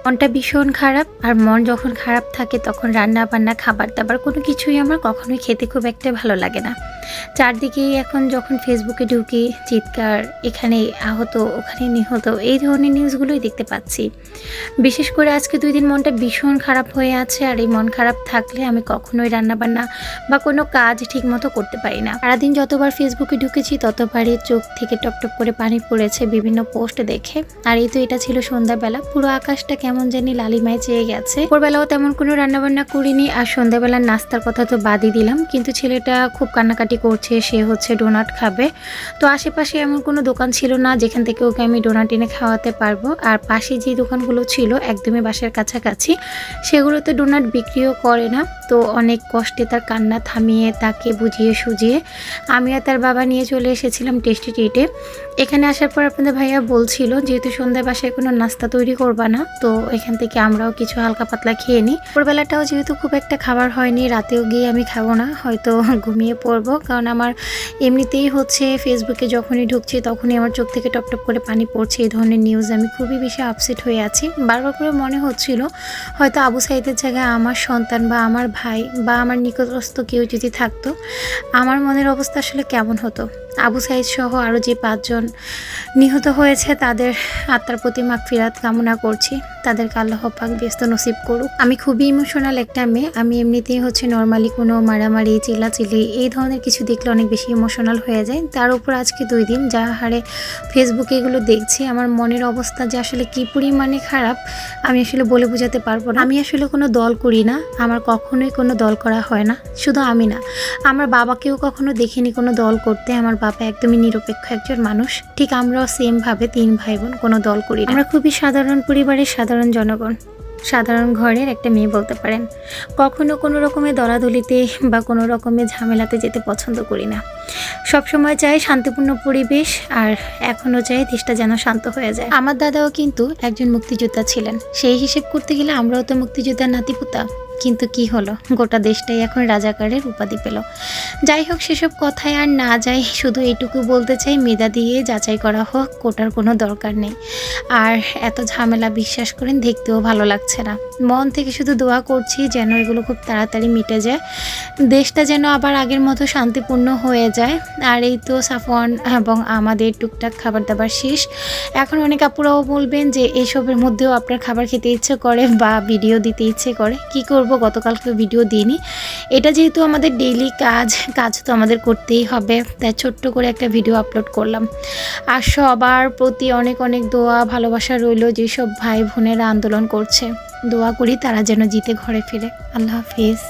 মনটা ভীষণ খারাপ। আর মন যখন খারাপ থাকে তখন রান্না বান্না খাবার দাবার কোনো কিছুই আমার কখনোই খেতে খুব একটা ভালো লাগে না। চারদিকেই এখন যখন ফেসবুকে ঢুকি চিৎকার, এখানে আহত ওখানে নিহত, এই ধরনের নিউজগুলোই দেখতে পাচ্ছি। বিশেষ করে আজকে 2 দিন মনটা ভীষণ খারাপ হয়ে আছে। আর এই মন খারাপ থাকলে আমি কখনোই রান্নাবান্না বা কোনো কাজ ঠিকমতো করতে পারি না। সারাদিন যতবার ফেসবুকে ঢুকেছি ততবারই চোখ থেকে টপটপ করে পানি পড়েছে বিভিন্ন পোস্ট দেখে। আর এই তো এটা ছিল সন্ধ্যাবেলা, পুরো আকাশটা কেমন জানি লালিমায় চেয়ে গেছে। ভোরবেলাও তেমন কোনো রান্নাবান্না করিনি, আর সন্ধ্যাবেলার নাস্তার কথা তো বাদই দিলাম। কিন্তু ছেলেটা খুব কান্নাকাটি করছে, সে হচ্ছে ডোনাট খাবে। তো আশেপাশে এমন কোনো দোকান ছিল না যেখান থেকে ওকে আমি ডোনাট এনে খাওয়াতে পারবো। আর পাশে যে দোকানগুলো ছিল একদমই বাসার কাছাকাছি, সেগুলোতে ডোনাট বিক্রিও করে না। তো অনেক কষ্টে তার কান্না থামিয়ে তাকে বুঝিয়ে সুঝিয়ে আমি আর তার বাবা নিয়ে চলে এসেছিলাম টেস্টি ট্রিটে। এখানে আসার পর আপনাদের ভাইয়া বলছিল যেহেতু সন্ধ্যায় বাসায় কোনো নাস্তা তৈরি করবা না, তো এখান থেকে আমরাও কিছু হালকা পাতলা খেয়ে নিই। ভোরবেলাটাও যেহেতু খুব একটা খাবার হয়নি, রাতেও গিয়ে আমি খাবো না, হয়তো ঘুমিয়ে পড়বো। কারণ আমার এমনিতেই হচ্ছে ফেসবুকে যখনই ঢুকছি তখনই আমার চোখ থেকে টপটপ করে পানি পড়ছে। এই ধরনের নিউজ আমি খুবই বেশি আপসেট হয়ে আছি। বারবার করে মনে হচ্ছিল হয়তো আবু সাইদের জায়গায় আমার সন্তান বা আমার ভাই বা আমার নিকটস্থ কেউ যদি থাকতো, আমার মনের অবস্থা আসলে কেমন হতো। আবু সাইদ সহ আরও যে 5 জন নিহত হয়েছে তাদের আত্মার প্রতি মাগফিরাত কামনা করছি, তাদেরকে আল্লাহ পাক ব্যস্ত নসিব করুক। আমি খুবই ইমোশনাল একটা মেয়ে, আমি এমনিতেই হচ্ছে নর্মালি কোনো মারামারি চিল্লাচিল্লি এই ধরনের কিছু দেখলে অনেক বেশি ইমোশনাল হয়ে যায়। তার উপর আজকে 2 দিন যা হারে ফেসবুকে এগুলো দেখছি, আমার মনের অবস্থা যে আসলে কী পরিমাণে খারাপ আমি আসলে বলে বোঝাতে পারবো না। আমি আসলে কোনো দল করি না, আমার কখনোই কোনো দল করা হয় না। শুধু আমি না, আমার বাবাকেও কখনো দেখিনি কোনো দল করতে। আমার বাবা একদমই নিরপেক্ষ একজন মানুষ। ঠিক আমরাও সেম ভাবে 3 ভাই বোন কোনো দল করি না। আমরা খুবই সাধারণ পরিবারের সাধারণ জনগণ, সাধারণ ঘরের একটা মেয়ে বলতে পারেন। কখনো কোনো রকমের দলাদলিতে বা কোনো রকমের ঝামেলাতে যেতে পছন্দ করি না। সবসময় চাই শান্তিপূর্ণ পরিবেশ, আর এখনও চাই দেশটা যেন শান্ত হয়ে যায়। আমার দাদাও কিন্তু একজন মুক্তিযোদ্ধা ছিলেন, সেই হিসেব করতে গেলে আমরাও তো মুক্তিযোদ্ধার নাতিপুতা। কিন্তু কি হলো, গোটা দেশটাই এখন রাজাকারের উপাধি পেল। যাই হোক, সেসব কথায় আর না যাই, শুধু এইটুকু বলতে চাই মেধা দিয়ে যাচাই করা হোক, কোটার কোনো দরকার নেই। আর এত ঝামেলা বিশ্বাস করেন দেখতেও ভালো লাগছে না। মন থেকে শুধু দোয়া করছি যেন এগুলো খুব তাড়াতাড়ি মিটে যায়, দেশটা যেন আবার আগের মতো শান্তিপূর্ণ হয়ে যায়। আর এই তো সাফওয়ান এবং আমাদের টুকটাক খাবার দাবার শেষ। এখন অনেক আপুরাও বলবেন যে এইসবের মধ্যেও আপনার খাবার খেতে ইচ্ছে করে বা ভিডিও দিতে ইচ্ছে করে। কি করব, গতকালকে ভিডিও দিইনি। এটা যেহেতু আমাদের ডেইলি কাজ তো আমাদের করতেই হবে, তাই ছোট্ট করে একটা ভিডিও আপলোড করলাম। আর সবার প্রতি অনেক অনেক দোয়া ভালোবাসা রইল, যেসব ভাই বোনেরা আন্দোলন করছে। দোয়া করি তারা যেন জিতে ঘরে ফিরে। আল্লাহ হাফিজ।